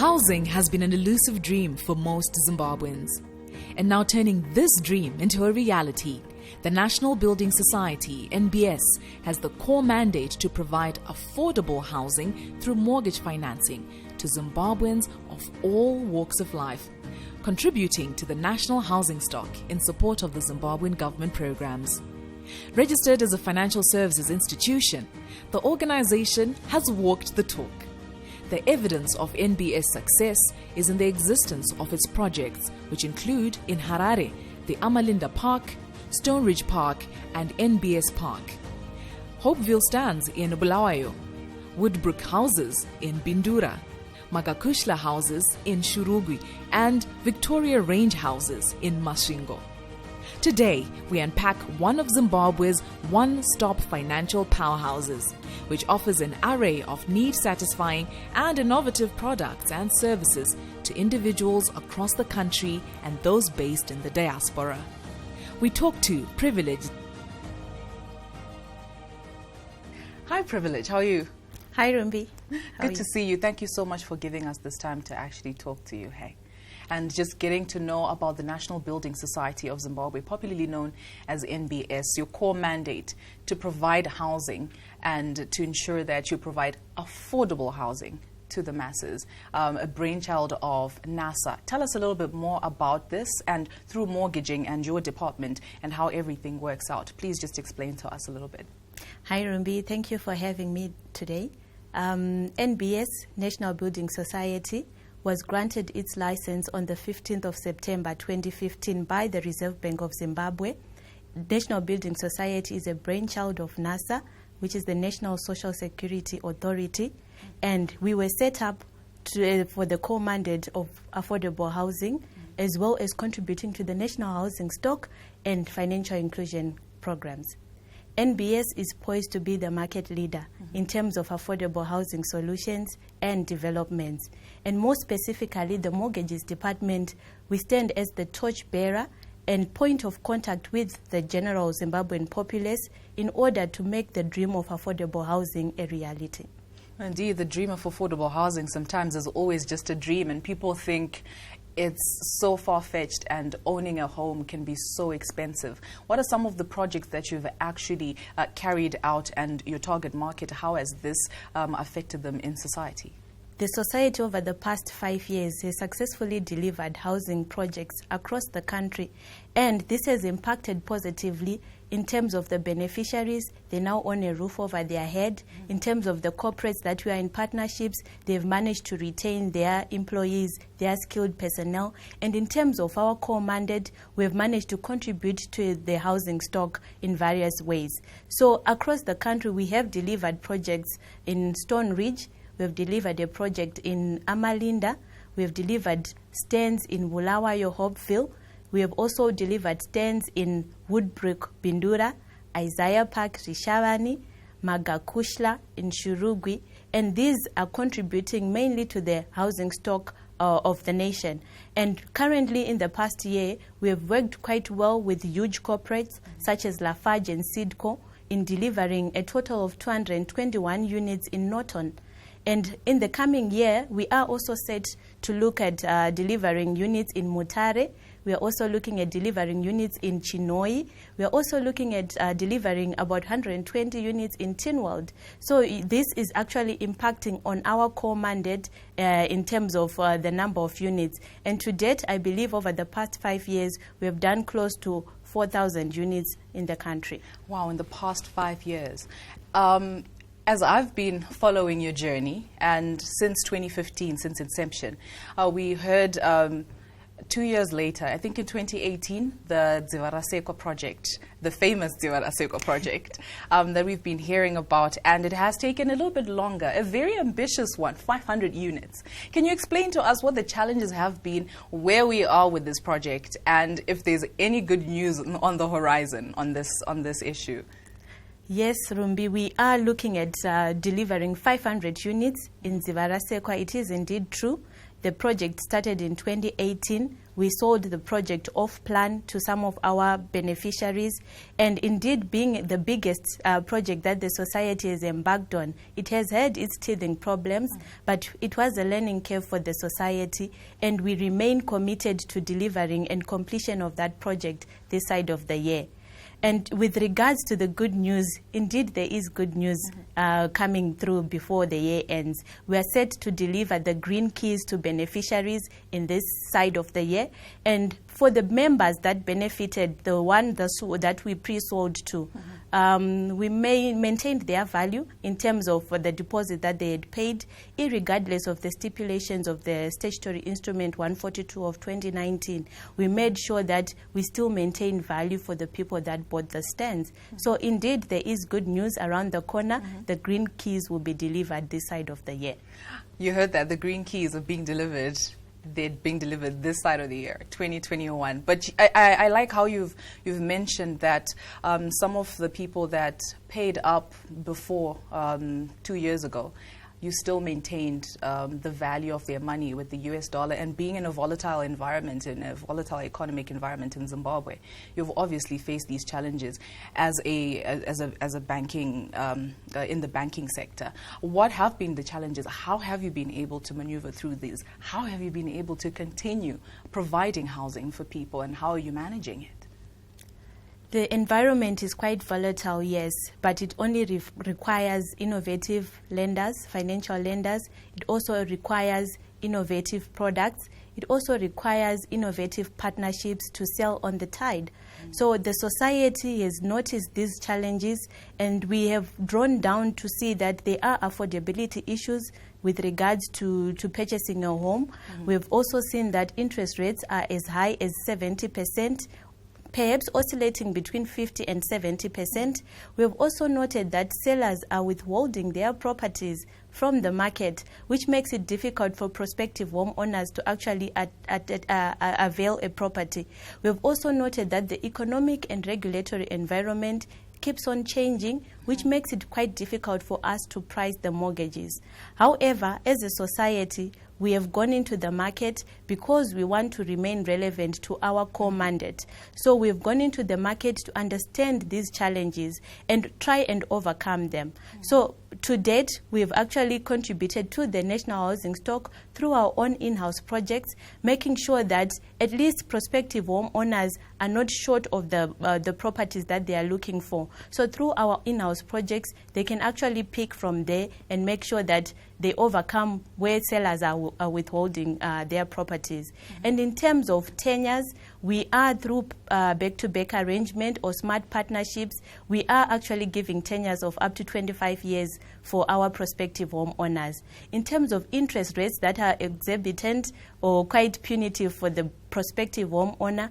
Housing has been an elusive dream for most Zimbabweans. And now turning this dream into a reality, the National Building Society, NBS, has the core mandate to provide affordable housing through mortgage financing to Zimbabweans of all walks of life, contributing to the national housing stock in support of the Zimbabwean government programs. Registered as a financial services institution, the organization has walked the talk. The evidence of NBS success is in the existence of its projects, which include in Harare, the Amalinda Park, Stone Ridge Park, and NBS Park. Hopeville stands in Bulawayo, Woodbrook Houses in Bindura, Magakushla Houses in Shurugwi, and Victoria Range Houses in Masvingo. Today, we unpack one of Zimbabwe's one-stop financial powerhouses, which offers an array of need-satisfying and innovative products and services to individuals across the country and those based in the diaspora. We talk to Privilege. Hi, Privilege. How are you? Hi, Rumbi. Good to see you. Thank you so much for giving us this time to actually talk to you. Hey. And just getting to know about the National Building Society of Zimbabwe, popularly known as NBS, your core mandate to provide housing and to ensure that you provide affordable housing to the masses, a brainchild of NASA. Tell us a little bit more about this and through mortgaging and your department and how everything works out. Please just explain to us a little bit. Hi, Rumbi. Thank you for having me today. NBS, National Building Society, was granted its license on the 15th of September 2015 by the Reserve Bank of Zimbabwe. National Building Society is a brainchild of NASA, which is the National Social Security Authority, and we were set up for the core mandate of affordable housing, as well as contributing to the national housing stock and financial inclusion programs. NBS is poised to be the market leader in terms of affordable housing solutions and developments. And more specifically, the mortgages department, we stand as the torchbearer and point of contact with the general Zimbabwean populace in order to make the dream of affordable housing a reality. Indeed, the dream of affordable housing sometimes is always just a dream, and people think it's so far-fetched and owning a home can be so expensive. What are some of the projects that you've actually carried out, and your target market, how has this affected them in society? The Society over the past 5 years has successfully delivered housing projects across the country, and this has impacted positively in terms of the beneficiaries. They now own a roof over their head. In terms of the corporates that we are in partnerships, they've managed to retain their employees, their skilled personnel. And in terms of our core mandate, we've managed to contribute to the housing stock in various ways. So across the country, we have delivered projects in Stone Ridge. We've delivered a project in Amalinda. We've delivered stands in Bulawayo, Hopeville. We have also delivered stands in Woodbrook, Bindura, Isaiah Park, Rishavani, Magakushla in Shurugwi, and these are contributing mainly to the housing stock of the nation. And currently, in the past year, we have worked quite well with huge corporates such as Lafarge and Sidco in delivering a total of 221 units in Norton. And in the coming year, we are also set to look at delivering units in Mutare. We are also looking at delivering units in Chinoi. We are also looking at delivering about 120 units in Tynwald. So this is actually impacting on our core mandate in terms of the number of units. And to date, I believe over the past 5 years, we have done close to 4,000 units in the country. Wow, in the past 5 years. As I've been following your journey, and since 2015, since inception, we heard 2 years later, I think in 2018, the Dzivaraseko project, the famous Dzivaraseko project that we've been hearing about, and it has taken a little bit longer, a very ambitious one, 500 units. Can you explain to us what the challenges have been, where we are with this project, and if there's any good news on the horizon on this issue? Yes, Rumbi, we are looking at delivering 500 units in Dzivaraseko. It is indeed true. The project started in 2018 we sold the project off plan to some of our beneficiaries. And indeed, being the biggest project that the society has embarked on, it has had its teething problems, but it was a learning curve for the society, and we remain committed to delivering and completion of that project this side of the year. And with regards to the good news, indeed there is good news coming through before the year ends. We are set to deliver the green keys to beneficiaries in this side of the year. And for the members that benefited, that we pre-sold to, we maintained their value in terms of the deposit that they had paid, irregardless of the stipulations of the Statutory Instrument 142 of 2019. We made sure that we still maintain value for the people that bought the stands. So indeed, there is good news around the corner. The green keys will be delivered this side of the year. You heard that, the green keys are being delivered. They're being delivered this side of the year, 2021. But I like how you've mentioned that some of the people that paid up before 2 years ago, you still maintained the value of their money with the US dollar, and being in a volatile environment, in a volatile economic environment in Zimbabwe, you've obviously faced these challenges as a banking in the banking sector. What have been the challenges? How have you been able to maneuver through these? How have you been able to continue providing housing for people, and how are you managing it? The environment is quite volatile, yes, but it only requires innovative lenders, financial lenders. It also requires innovative products. It also requires innovative partnerships to sell on the tide. So the society has noticed these challenges, and we have drawn down to see that there are affordability issues with regards to purchasing a home. We've also seen that interest rates are as high as 70%, perhaps oscillating between 50 and 70%. We have also noted that sellers are withholding their properties from the market, which makes it difficult for prospective homeowners to actually avail a property. We have also noted that the economic and regulatory environment keeps on changing, which makes it quite difficult for us to price the mortgages. However, as a society, we have gone into the market because we want to remain relevant to our core mandate. So we've gone into the market to understand these challenges and try and overcome them. So to date, we've actually contributed to the national housing stock through our own in-house projects, making sure that at least prospective homeowners are not short of the properties that they are looking for. So through our in-house projects, they can actually pick from there and make sure that they overcome where sellers are withholding their properties. And in terms of tenures, we are through back-to-back arrangement or smart partnerships, we are actually giving tenures of up to 25 years for our prospective homeowners. In terms of interest rates that are exorbitant or quite punitive for the prospective homeowner,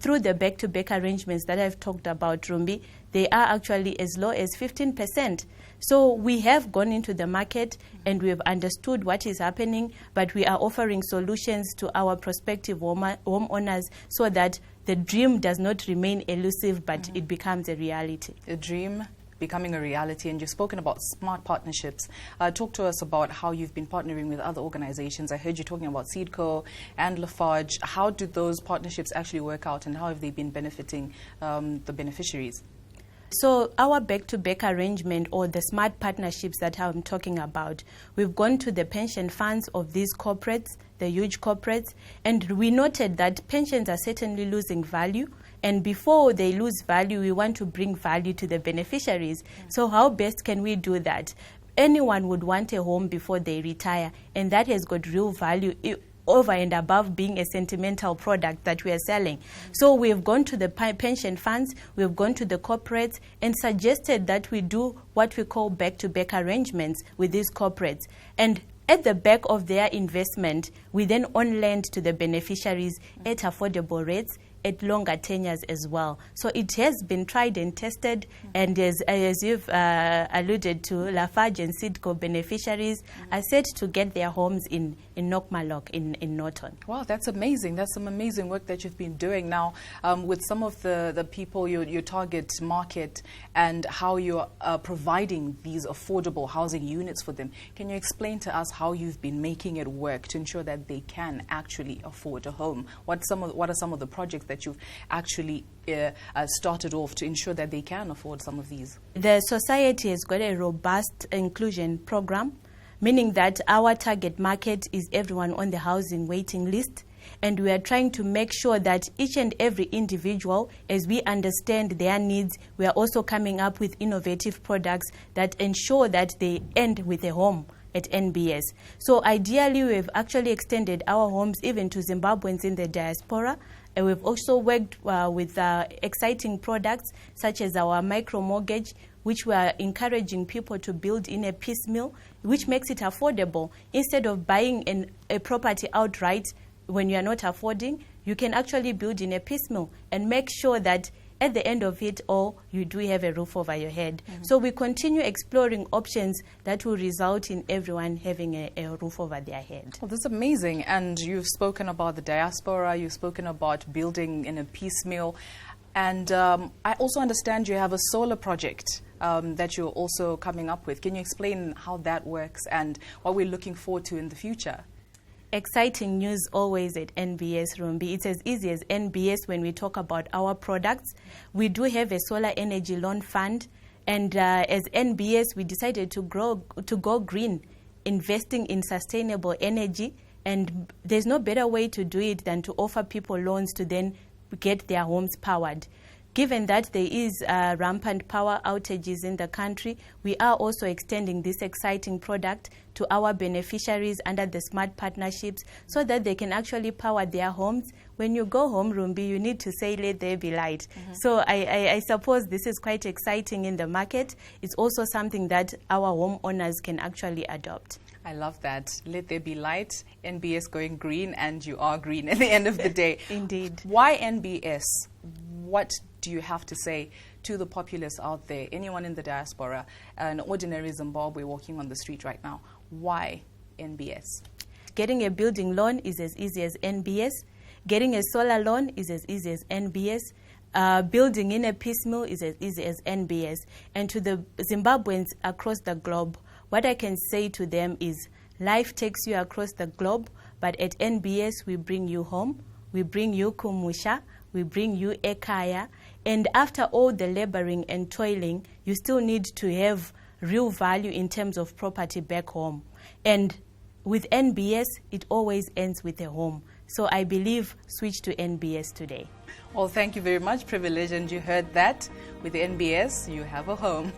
through the back-to-back arrangements that I've talked about, Rumbi, they are actually as low as 15%. So we have gone into the market and we have understood what is happening, but we are offering solutions to our prospective homeowners so that the dream does not remain elusive, but it becomes a reality. A dream becoming a reality, and you've spoken about smart partnerships. Talk to us about how you've been partnering with other organizations. I heard you talking about Seedco and Lafarge. How do those partnerships actually work out, and how have they been benefiting the beneficiaries? So our back-to-back arrangement, or the smart partnerships that I'm talking about, we've gone to the pension funds of these corporates, the huge corporates, and we noted that pensions are certainly losing value. And before they lose value, we want to bring value to the beneficiaries. So how best can we do that? Anyone would want a home before they retire, and that has got real value over and above being a sentimental product that we are selling. So we have gone to the pension funds, we have gone to the corporates and suggested that we do what we call back-to-back arrangements with these corporates. And at the back of their investment, we then on lend to the beneficiaries at affordable rates, at longer tenures as well. So it has been tried and tested, and as you've alluded to, Lafarge and Sidco beneficiaries are set to get their homes in Nokmalok in Norton. Wow, that's amazing. That's some amazing work that you've been doing now with some of the people, your target market, and how you're providing these affordable housing units for them. Can you explain to us how you've been making it work to ensure that they can actually afford a home? What are some of the projects that you've actually started off to ensure that they can afford some of these? The society has got a robust inclusion program, meaning that our target market is everyone on the housing waiting list. And we are trying to make sure that each and every individual, as we understand their needs, we are also coming up with innovative products that ensure that they end with a home at NBS. So ideally, we've actually extended our homes even to Zimbabweans in the diaspora. And we've also worked with exciting products such as our micro mortgage, which we are encouraging people to build in a piecemeal, which makes it affordable. Instead of buying a property outright when you are not affording, you can actually build in a piecemeal and make sure that at the end of it all, you do have a roof over your head. So we continue exploring options that will result in everyone having a roof over their head. Well, that's amazing. And you've spoken about the diaspora, you've spoken about building in a piecemeal. And I also understand you have a solar project that you're also coming up with. Can you explain how that works and what we're looking forward to in the future? Exciting news always at NBS, Rumbi. It's as easy as NBS when we talk about our products. We do have a solar energy loan fund, and as NBS, we decided to go green, investing in sustainable energy, and there's no better way to do it than to offer people loans to then get their homes powered. Given that there is rampant power outages in the country, we are also extending this exciting product to our beneficiaries under the smart partnerships so that they can actually power their homes. When you go home, Rumbi, you need to say, let there be light. So I suppose this is quite exciting in the market. It's also something that our homeowners can actually adopt. I love that. Let there be light, NBS going green, and you are green at the end of the day. Indeed. Why NBS? What do you have to say to the populace out there, anyone in the diaspora, an ordinary Zimbabwe walking on the street right now? Why NBS? Getting a building loan is as easy as NBS. Getting a solar loan is as easy as NBS. Building in a piecemeal is as easy as NBS. And to the Zimbabweans across the globe, what I can say to them is life takes you across the globe, but at NBS we bring you home, we bring you kumusha, we bring you ekaya, and after all the laboring and toiling, you still need to have real value in terms of property back home. And with NBS, it always ends with a home. So I believe switch to NBS today. Well, thank you very much, Privilege, and you heard that. With NBS, you have a home.